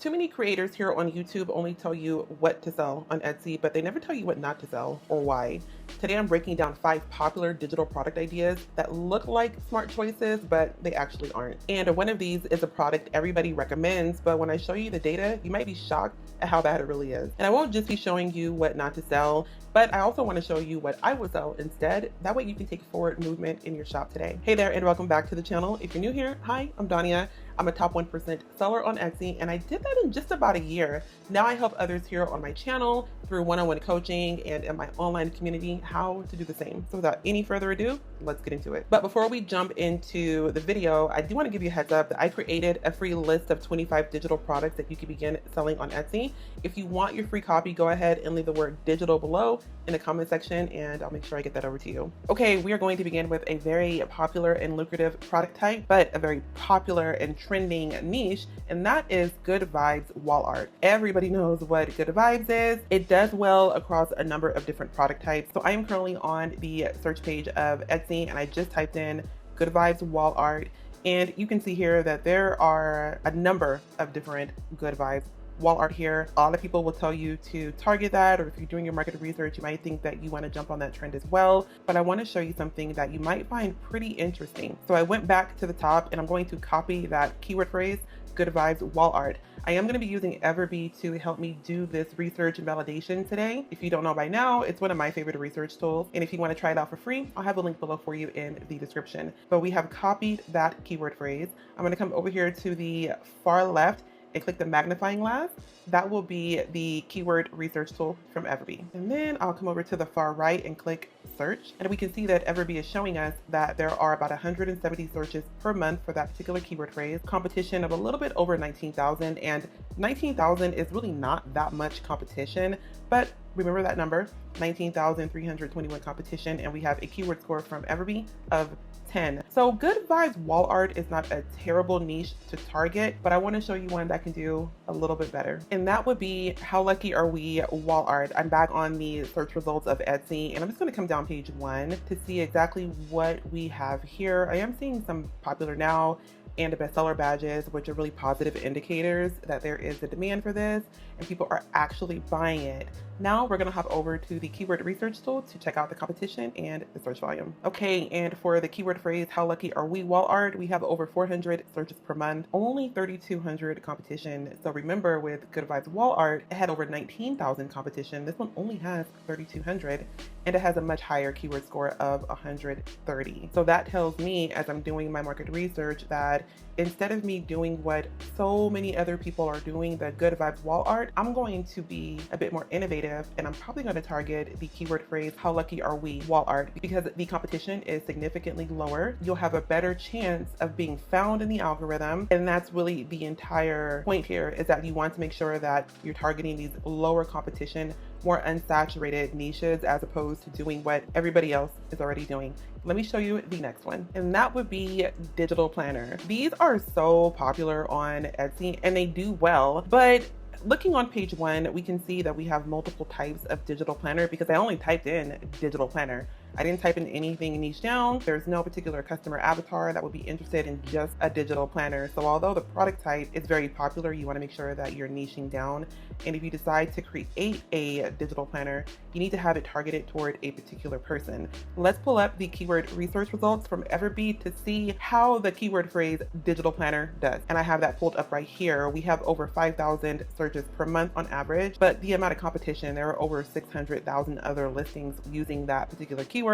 Too many creators here on YouTube only tell you what to sell on Etsy, but they never tell you what not to sell or why. Today I'm breaking down 5 popular digital product ideas that look like smart choices, but they actually aren't. And one of these is a product everybody recommends, but when I show you the data, you might be shocked at how bad it really is. And I won't just be showing you what not to sell, but I also want to show you what I would sell instead. That way you can take forward movement in your shop today. Hey there, and welcome back to the channel. If you're new here, hi, I'm Dania. I'm a top 1% seller on Etsy, and I did that in just about a year. Now I help others here on my channel through one-on-one coaching and in my online community how to do the same. So without any further ado, let's get into it. But before we jump into the video, I do want to give you a heads up that I created a free list of 25 digital products that you can begin selling on Etsy. If you want your free copy, go ahead and leave the word digital below in the comment section, and I'll make sure I get that over to you. Okay, we are going to begin with a very popular and lucrative product type, but a very popular and trending niche, and that is good vibes wall art. Everybody knows what good vibes is. It does well across a number of different product types. So I am currently on the search page of Etsy, and I just typed in good vibes wall art, and you can see here that there are a number of different good vibes wall art here. A lot of people will tell you to target that, or if you're doing your market research, you might think that you want to jump on that trend as well. But I want to show you something that you might find pretty interesting. So I went back to the top, and I'm going to copy that keyword phrase, good vibes wall art. I am going to be using EverBee to help me do this research and validation today. If you don't know by now, it's one of my favorite research tools. And if you want to try it out for free, I'll have a link below for you in the description. But we have copied that keyword phrase. I'm going to come over here to the far left and click the magnifying glass. That will be the keyword research tool from EverBee. And then I'll come over to the far right and click search. And we can see that EverBee is showing us that there are about 170 searches per month for that particular keyword phrase, competition of a little bit over 19,000. And 19,000 is really not that much competition, but remember that number, 19,321 competition, and we have a keyword score from EverBee of 10. So good vibes wall art is not a terrible niche to target, but I want to show you one that can do a little bit better. And that would be how lucky are we wall art. I'm back on the search results of Etsy, and I'm just going to come down page 1 to see exactly what we have here. I am seeing some popular now and bestseller badges, which are really positive indicators that there is a demand for this and people are actually buying it. Now we're gonna hop over to the keyword research tool to check out the competition and the search volume. Okay, and for the keyword phrase, how lucky are we wall art, we have over 400 searches per month, only 3,200 competition. So remember, with Good Vibes wall art, it had over 19,000 competition. This one only has 3,200, and it has a much higher keyword score of 130. So that tells me, as I'm doing my market research, that instead of me doing what so many other people are doing, the Good Vibes wall art, I'm going to be a bit more innovative, and I'm probably going to target the keyword phrase, how lucky are we wall art, because the competition is significantly lower. You'll have a better chance of being found in the algorithm, and that's really the entire point here, is that you want to make sure that you're targeting these lower competition, more unsaturated niches, as opposed to doing what everybody else is already doing. Let me show you the next one, and that would be digital planner. These are so popular on Etsy and they do well, but looking on page 1, we can see that we have multiple types of digital planner because I only typed in digital planner. I didn't type in anything niche down. There's no particular customer avatar that would be interested in just a digital planner. So although the product type is very popular, you want to make sure that you're niching down. And if you decide to create a digital planner, you need to have it targeted toward a particular person. Let's pull up the keyword research results from EverBee to see how the keyword phrase digital planner does. And I have that pulled up right here. We have over 5,000 searches per month on average, but the amount of competition, there are over 600,000 other listings using that particular keyword.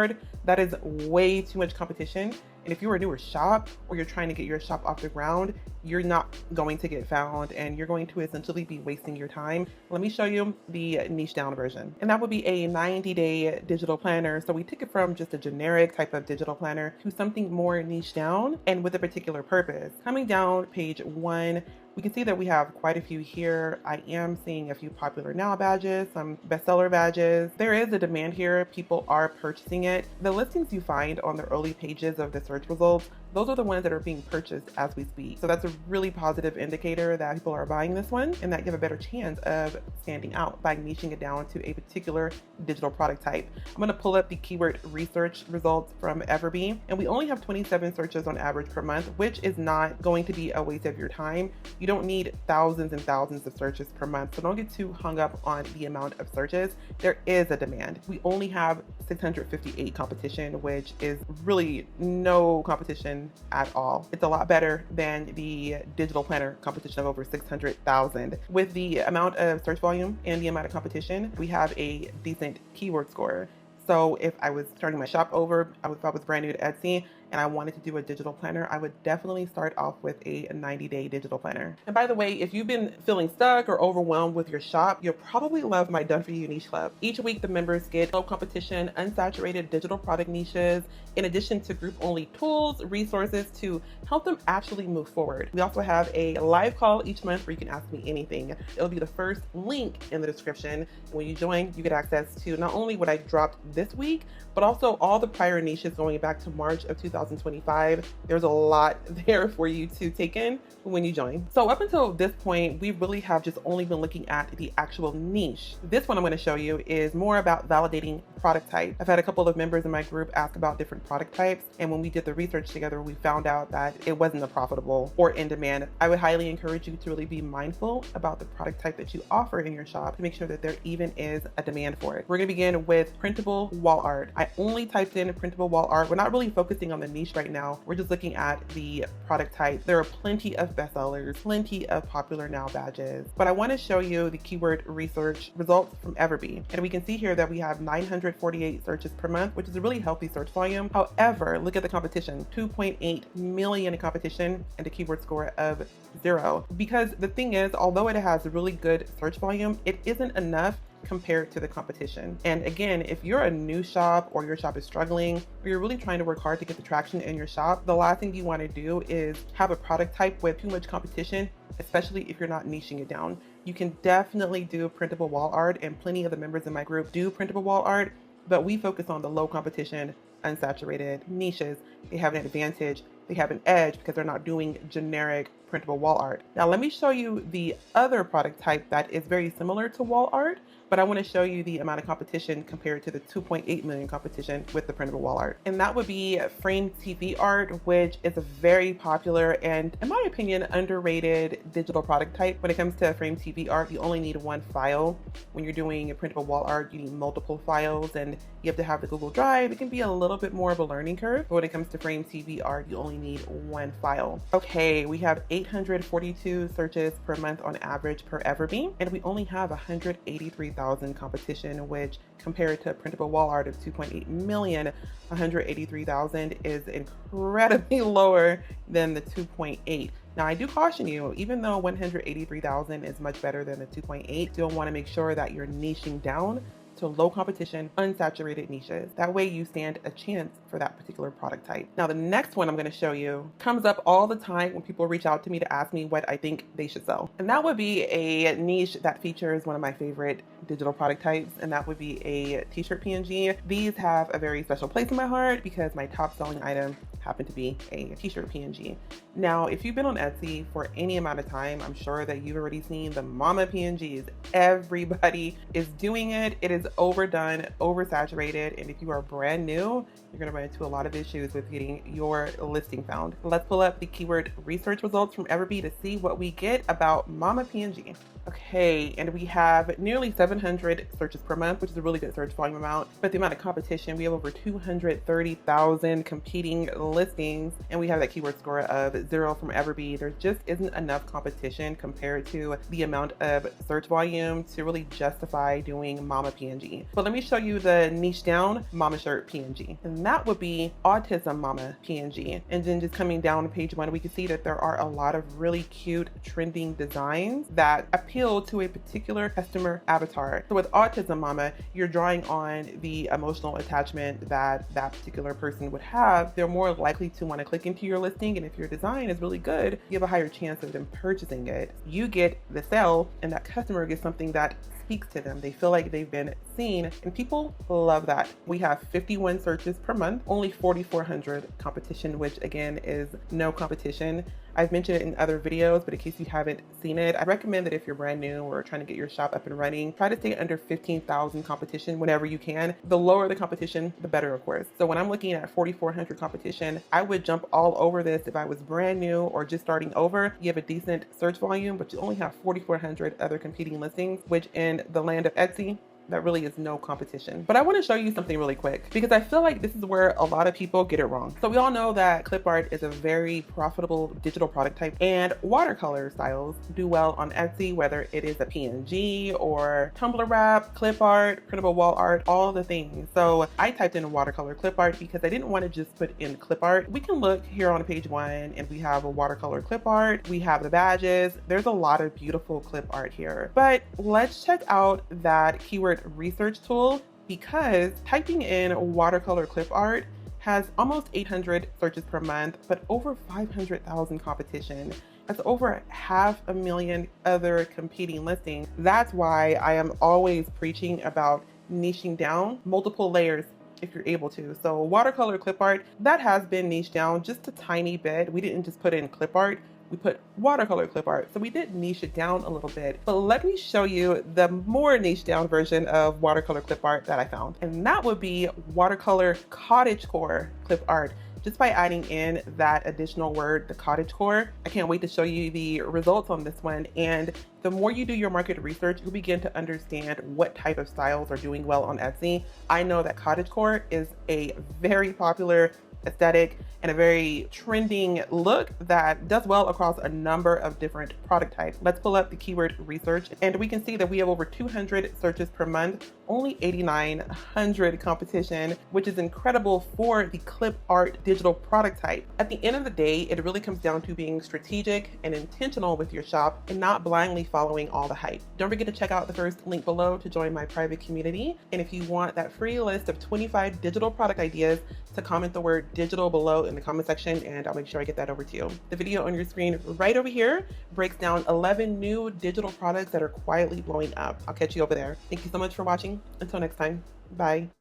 That is way too much competition. And if you're a newer shop or you're trying to get your shop off the ground, you're not going to get found and you're going to essentially be wasting your time. Let me show you the niche down version. And that would be a 90-day digital planner. So we took it from just a generic type of digital planner to something more niche down and with a particular purpose. Coming down page 1, we can see that we have quite a few here. I am seeing a few popular now badges, some bestseller badges. There is a demand here. People are purchasing it. The listings you find on the early pages of the search results those are the ones that are being purchased as we speak. So that's a really positive indicator that people are buying this one and that you have a better chance of standing out by niching it down to a particular digital product type. I'm going to pull up the keyword research results from EverBee, and we only have 27 searches on average per month, which is not going to be a waste of your time. You don't need thousands and thousands of searches per month, so don't get too hung up on the amount of searches. There is a demand. We only have 658 competition, which is really no competition at all. It's a lot better than the digital planner competition of over 600,000. With the amount of search volume and the amount of competition, we have a decent keyword score. So if I was starting my shop over, if I was brand new to Etsy and I wanted to do a digital planner, I would definitely start off with a 90-day digital planner. And by the way, if you've been feeling stuck or overwhelmed with your shop, you'll probably love my Done For You niche club. Each week, the members get low competition, unsaturated digital product niches, in addition to group-only tools, resources to help them actually move forward. We also have a live call each month where you can ask me anything. It'll be the first link in the description. When you join, you get access to not only what I dropped this week, but also all the prior niches going back to March of 2025. There's a lot there for you to take in when you join. So up until this point, we really have just only been looking at the actual niche. This one I'm going to show you is more about validating product type. I've had a couple of members in my group ask about different product types, and when we did the research together, we found out that it wasn't a profitable or in demand. I would highly encourage you to really be mindful about the product type that you offer in your shop to make sure that there even is a demand for it. We're going to begin with printable wall art. I only typed in printable wall art. We're not really focusing on the niche right now. We're just looking at the product type. There are plenty of bestsellers, plenty of popular now badges, but I want to show you the keyword research results from EverBee. And we can see here that we have 948 searches per month, which is a really healthy search volume. However, look at the competition, 2.8 million in competition and a keyword score of 0. Because the thing is, although it has a really good search volume, it isn't enough compared to the competition. And again, if you're a new shop or your shop is struggling or you're really trying to work hard to get the traction in your shop, the last thing you want to do is have a product type with too much competition, especially if you're not niching it down. You can definitely do printable wall art, and plenty of the members in my group do printable wall art, but we focus on the low competition, unsaturated niches. They have an advantage. They have an edge because they're not doing generic printable wall art. Now, let me show you the other product type that is very similar to wall art, but I want to show you the amount of competition compared to the 2.8 million competition with the printable wall art. And that would be frame TV art, which is a very popular and, in my opinion, underrated digital product type. When it comes to frame TV art, you only need one file. When you're doing a printable wall art, you need multiple files and you have to have the Google Drive. It can be a little bit more of a learning curve. But when it comes to frame TV art, you only need one file. Okay, we have 842 searches per month on average per EverBee, and we only have 183,000 competition, which compared to printable wall art of 2.8 million, 183,000 is incredibly lower than the 2.8. Now, I do caution you, even though 183,000 is much better than the 2.8, you'll want to make sure that you're niching down to low competition, unsaturated niches. That way you stand a chance for that particular product type. Now, the next one I'm going to show you comes up all the time when people reach out to me to ask me what I think they should sell. And that would be a niche that features one of my favorite digital product types, and that would be a t-shirt PNG. These have a very special place in my heart because my top selling item happened to be a t-shirt PNG. Now, if you've been on Etsy for any amount of time, I'm sure that you've already seen the mama PNGs. Everybody is doing it. It is overdone, oversaturated, and if you are brand new, you're going to run into a lot of issues with getting your listing found. Let's pull up the keyword research results from EverBee to see what we get about mama PNG. Okay, and we have nearly 700 searches per month, which is a really good search volume amount. But the amount of competition, we have over 230,000 competing listings, and we have that keyword score of 0 from EverBee. There just isn't enough competition compared to the amount of search volume to really justify doing mama PNG. But let me show you the niche down mama shirt PNG, and that would be autism mama PNG. And then just coming down to page 1, we can see that there are a lot of really cute trending designs that appeal to a particular customer avatar. So with autism mama, you're drawing on the emotional attachment that that particular person would have. They're more likely to want to click into your listing, and if your design is really good, you have a higher chance of them purchasing it. You get the sale, and that customer gets something that speaks to them. They feel like they've been seen, and people love that. We have 51 searches per month, only 4,400 competition, which again is no competition. I've mentioned it in other videos, but in case you haven't seen it, I recommend that if you're brand new or trying to get your shop up and running, try to stay under 15,000 competition whenever you can. The lower the competition, the better, of course. So when I'm looking at 4,400 competition, I would jump all over this if I was brand new or just starting over. You have a decent search volume, but you only have 4,400 other competing listings, which in the land of Etsy, that really is no competition. But I want to show you something really quick because I feel like this is where a lot of people get it wrong. So we all know that clip art is a very profitable digital product type, and watercolor styles do well on Etsy, whether it is a PNG or Tumblr wrap, clip art, printable wall art, all the things. So I typed in watercolor clip art because I didn't want to just put in clip art. We can look here on page 1 and we have a watercolor clip art. We have the badges. There's a lot of beautiful clip art here, but let's check out that keyword research tool, because typing in watercolor clip art has almost 800 searches per month, but over 500,000 competition. That's over 500,000 other competing listings. That's why I am always preaching about niching down multiple layers if you're able to. So watercolor clip art, that has been niched down just a tiny bit. We didn't just put in clip art, we put watercolor clip art. So we did niche it down a little bit, but let me show you the more niche down version of watercolor clip art that I found. And that would be watercolor cottagecore clip art. Just by adding in that additional word, the cottagecore. I can't wait to show you the results on this one. And the more you do your market research, you'll begin to understand what type of styles are doing well on Etsy. I know that cottagecore is a very popular aesthetic and a very trending look that does well across a number of different product types. Let's pull up the keyword research and we can see that we have over 200 searches per month, only 8,900 competition, which is incredible for the clip art digital product type. At the end of the day, it really comes down to being strategic and intentional with your shop and not blindly following all the hype. Don't forget to check out the first link below to join my private community. And if you want that free list of 25 digital product ideas, to comment the word digital below in the comment section and I'll make sure I get that over to you. The video on your screen right over here breaks down 11 new digital products that are quietly blowing up. I'll catch you over there. Thank you so much for watching. Until next time, bye.